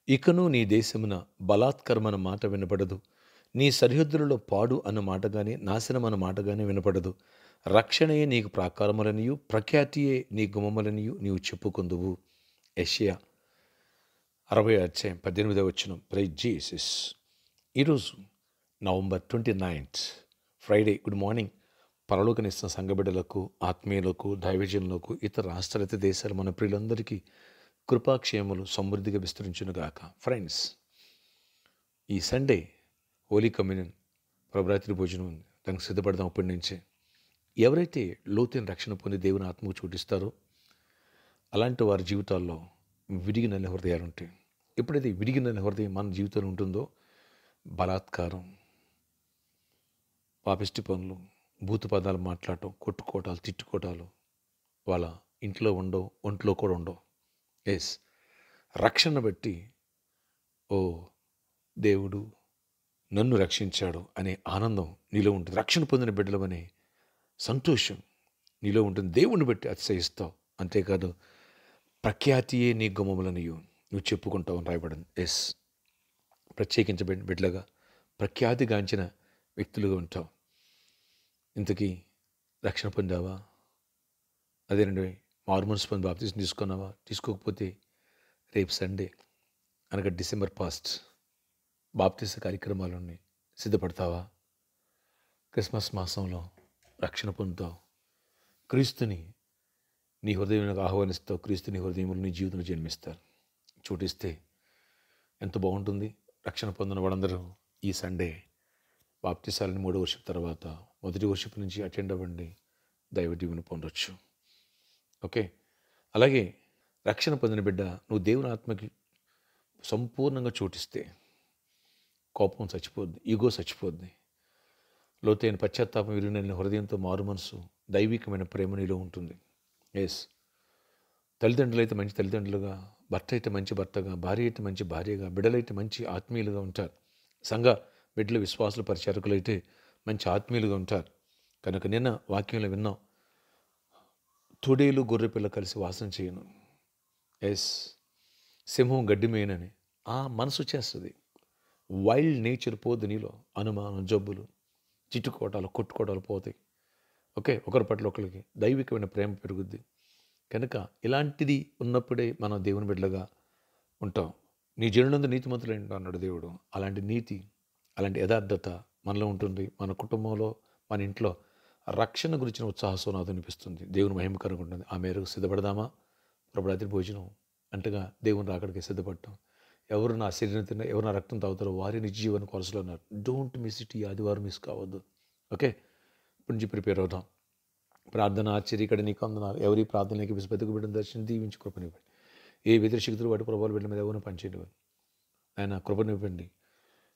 ఇకను నీ దేశమున బలాత్కరమన్న మాట వినపడదు. నీ సరిహద్దులలో పాడు అన్న మాట గాని, నాశనం అన్న మాట గాని వినపడదు. రక్షణయే నీకు ప్రాకారములనియు, ప్రఖ్యాతియే నీ గుమ్మములనియు నీవు చెప్పుకొందువు. యెషయా 60 అధ్యాయం 18 ప్రైజ్ జీసస్. ఈరోజు నవంబర్ 29 ఫ్రైడే. Good morning. పరలోకనిస్తున్న సంఘబిడ్డలకు, ఆత్మీయులకు, దైవజనులకు, ఇతర రాష్ట్రాల ఇతర దేశాల మన ప్రియులందరికీ కృపాక్షేమములు సమృద్ధిగా విస్తరించునుగాక. ఫ్రెండ్స్, ఈ సండే హోలీ కమ్యూనియన్ ప్రభరాత్రి భోజనం ఉంది. దానికి సిద్ధపడదాం అప్పటి నుంచే. ఎవరైతే లోతైన రక్షణ పొంది దేవుని ఆత్మకు చోటిస్తారో అలాంటి వారి జీవితాల్లో విరిగి నల్ల హృదయాలు ఉంటాయి. ఎప్పుడైతే విరిగి నల్ల హృదయం మన జీవితంలో ఉంటుందో బలాత్కారం, పాపిష్టి పనులు, భూత పదాలు మాట్లాడటం, కొట్టుకోవటాలు, తిట్టుకోవటాలు వాళ్ళ ఇంట్లో ఉండవు, ఒంట్లో కూడా ఉండవు. ఎస్, రక్షణ బట్టి ఓ దేవుడు నన్ను రక్షించాడు అనే ఆనందం నీలో ఉంటుంది. రక్షణ పొందిన బిడ్డలు అనే సంతోషం నీలో ఉంటుంది. దేవుణ్ణి బట్టి అతిశయిస్తావు. అంతేకాదు, ప్రఖ్యాతియే నీ గుమ్మములనియు నువ్వు చెప్పుకుంటావు అని రాయబడింది. ఎస్, ప్రత్యేకించబడిన బిడ్డలుగా ప్రఖ్యాతిగాంచిన వ్యక్తులుగా ఉంటావు. ఇంతకీ రక్షణ పొందావా? అదేనండి, మారుమనసు పొంది బాప్తిసం తీసుకున్నావా? తీసుకోకపోతే రేపు సండే అనగా డిసెంబర్ 1 బాప్తిస కార్యక్రమాలు ఉన్నాయి. సిద్ధపడతావా? క్రిస్మస్ మాసంలో రక్షణ పొందుతావు. క్రీస్తుని నీ హృదయంలోకి ఆహ్వానిస్తావు. క్రీస్తు నీ హృదయంలో నీ జీవితంలో జన్మిస్తారు. చోటిస్తే ఎంత బాగుంటుంది. రక్షణ పొందిన వాళ్ళందరూ ఈ సండే బాప్తిసాలని 3వ వర్షం తర్వాత మొదటి వర్షం నుంచి అటెండ్ అవ్వండి. దైవ దీవెన పొందొచ్చు. ఓకే. అలాగే రక్షణ పొందిన బిడ్డ నువ్వు దేవుని ఆత్మకి సంపూర్ణంగా చోటిస్తే కోపం చచ్చిపోద్ది, ఈగో చచ్చిపోద్ది. లోతైన పశ్చాత్తాపం, విరిగిన హృదయంతో మారు మనసు, దైవికమైన ప్రేమ నీలో ఉంటుంది. ఎస్, తల్లిదండ్రులు అయితే మంచి తల్లిదండ్రులుగా, భర్త అయితే మంచి భర్తగా, భార్య అయితే మంచి భార్యగా, బిడ్డలైతే మంచి ఆత్మీయులుగా ఉంటారు. సంఘ బిడ్డలు, విశ్వాసులు, పరిచారకులు అయితే మంచి ఆత్మీయులుగా ఉంటారు. కనుక నిన్న వాక్యంలో విన్నాం, తోడేలు గొర్రె పిల్ల కలిసి వాసన చేయను. ఎస్, సింహం గడ్డి మేయనని ఆ మనసు చేస్తుంది. వైల్డ్ నేచర్ పోద్ది నీలో. అనుమానం, జబ్బులు, చిట్టుకోవటాలు, కొట్టుకోవటాలు పోతాయి. ఓకే, ఒకరి పట్ల ఒకరికి దైవికమైన ప్రేమ పెరుగుద్ది. కనుక ఇలాంటిది ఉన్నప్పుడే మనం దేవుని బిడ్డలుగా ఉంటాం. నీ జనులందు నీతిమంతులు అన్నాడు దేవుడు. అలాంటి నీతి, అలాంటి యథార్థత మనలో ఉంటుంది. మన కుటుంబంలో, మన ఇంట్లో రక్షణ గురించిన ఉత్సాహసోనాదు అనిపిస్తుంది. దేవుని మహిమకరంగా ఉంటుంది. ఆ మేరకు సిద్ధపడదామా? ప్రభురాత్రి భోజనం అంటగా దేవుని రాకడికి సిద్ధపడటం. ఎవరు నా శరీరం తిన్నా, ఎవరు నా రక్తం తాగుతారో వారి నిజ జీవన కొరసలో ఉన్నారు. Don't miss it. ఈ ఆదివారం మిస్ కావద్దు. ఓకే, ఇప్పటి నుంచి ప్రిపేర్ అవుతాం. ప్రార్థన ఆశ్చర్య ఇక్కడ నీకు అందనాలు. ఎవరి ప్రార్థనకి బతుకు బిడ్డను దర్శనం దీవించి కృపనివ్వండి. ఏ వ్యతిరేశక్తులు వాటి ప్రభావాలు బిడ్డ మీద ఎవరిని పనిచేయనివ్వండి. ఆయన కృపనివ్వండి.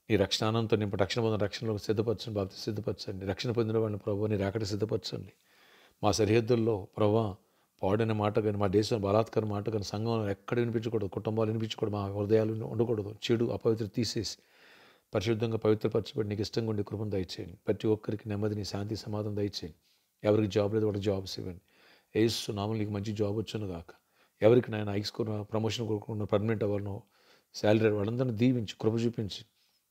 నీ రక్షణానంతో నింప రక్షణ పొందిన రక్షణలో సిద్ధపరచండి. బాప్తి సిద్ధపరచండి. రక్షణ పొందిన వాళ్ళని ప్రభావ నీ రాకడ సిద్ధపరచండి. మా సరిహద్దుల్లో ప్రభావ పాడైన మాట కానీ, మా దేశం బలాత్కార మాట కానీ, సంఘం ఎక్కడ వినిపించకూడదు, కుటుంబాలు వినిపించకూడదు, మా హృదయాలు ఉండకూడదు. చెడు అపవిత్ర తీసేసి పరిశుద్ధంగా పవిత్రపరచబడి నీకు ఇష్టంగా ఉండి కృపను దయచేయండి. ప్రతి ఒక్కరికి నెమ్మదిని, శాంతి, సమాధానం దయచేయండి. ఎవరికి జాబ్ లేదు వాళ్ళకి జాబ్స్ ఇవ్వండి. యేసు నామములో నీకు మంచి జాబ్ వచ్చును గాక. ఎవరికి నాయన హైస్కూల్ ప్రమోషన్ కోరుకున్న, పర్మనెంట్ అవ్వాలను, శాలరీ వాళ్ళందరినీ దీవించి కృప చూపించి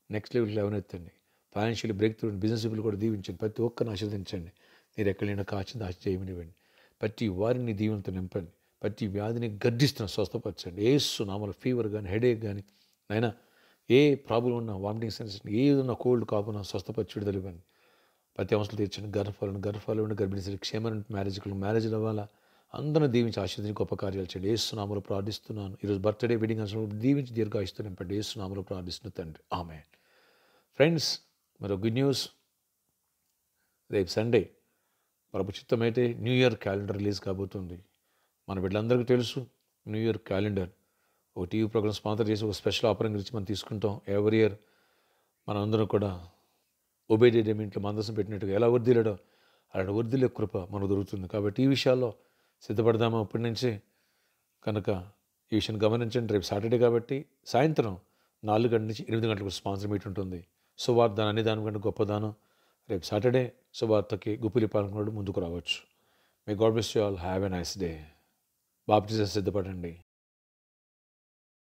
నెక్స్ట్ లెవెల్కి లేవనెత్తండి. Financial breakthrough, business people కూడా దీవించండి. ప్రతి ఒక్కరిని ఆశీర్వదించండి. మీరు ఎక్కడైనా కాచింది ఆశ చేయమనివ్వండి. ప్రతి వారిని దీవెనతో నింపండి. ప్రతి వ్యాధిని గర్జిస్తున్న స్వస్థపరచండి. యేసు నామములో ఫీవర్ కానీ, హెడేక్ కానీ, నాయన ఏ ప్రాబ్లం ఉన్నా, వామిటింగ్ సెన్సేషన్, ఏదన్నా కోల్డ్ కాపున్నా స్వస్థపరిచి విడుదల ఇవ్వండి. ప్రతి అవసరం తీర్చండి. గర్భఫలం గర్భిణీ క్షేమ మ్యారేజ్లు అవ్వాలా, అందరిని దీవించి ఆశీర్వదించి గొప్ప కార్యాలు చేయండి. యేసు నామములో ప్రార్థిస్తున్నాను. ఈరోజు బర్త్డే, వెడ్డింగ్ అవసరం దీవించి దీర్ఘాయుష్తో నింపండి. యేసు నామములో ప్రార్థిస్తున్న తండ్రి, ఆమేన్. ఫ్రెండ్స్, మరో గుడ్ న్యూస్. రేపు సండే ప్రభు చిత్తమైతే న్యూ ఇయర్ క్యాలెండర్ రిలీజ్ కాబోతుంది. మన బిడ్డలందరికీ తెలుసు, న్యూ ఇయర్ క్యాలెండర్ ఒక టీవీ ప్రోగ్రామ్ స్పాన్సర్ చేసి ఒక స్పెషల్ ఆఫరింగ్ ఇచ్చి మనం తీసుకుంటాం. ఎవ్రీ ఇయర్ మనందరం కూడా ఒబేడియం ఇంట్లో మందసం పెట్టినట్టుగా ఎలా వర్దిలాడో అలాంటి వర్దిలే కృప మనకు దొరుకుతుంది. కాబట్టి ఈ విషయాల్లో సిద్ధపడదామా ఇప్పటి నుంచే? కనుక ఈ విషయం గమనించండి. రేపు సాటర్డే కాబట్టి సాయంత్రం 4 గంటల నుంచి 8 గంటలకు స్పాన్సర్ మీట్ ఉంటుంది. సువార్త అనే దాని కంటే గొప్పదానం. రేపు సాటర్డే సువార్తకి గుప్పిలి పాల్గొనడం ముందుకు రావచ్చు. May God bless you all. Have a nice day. Baptism సిద్ధపడండి.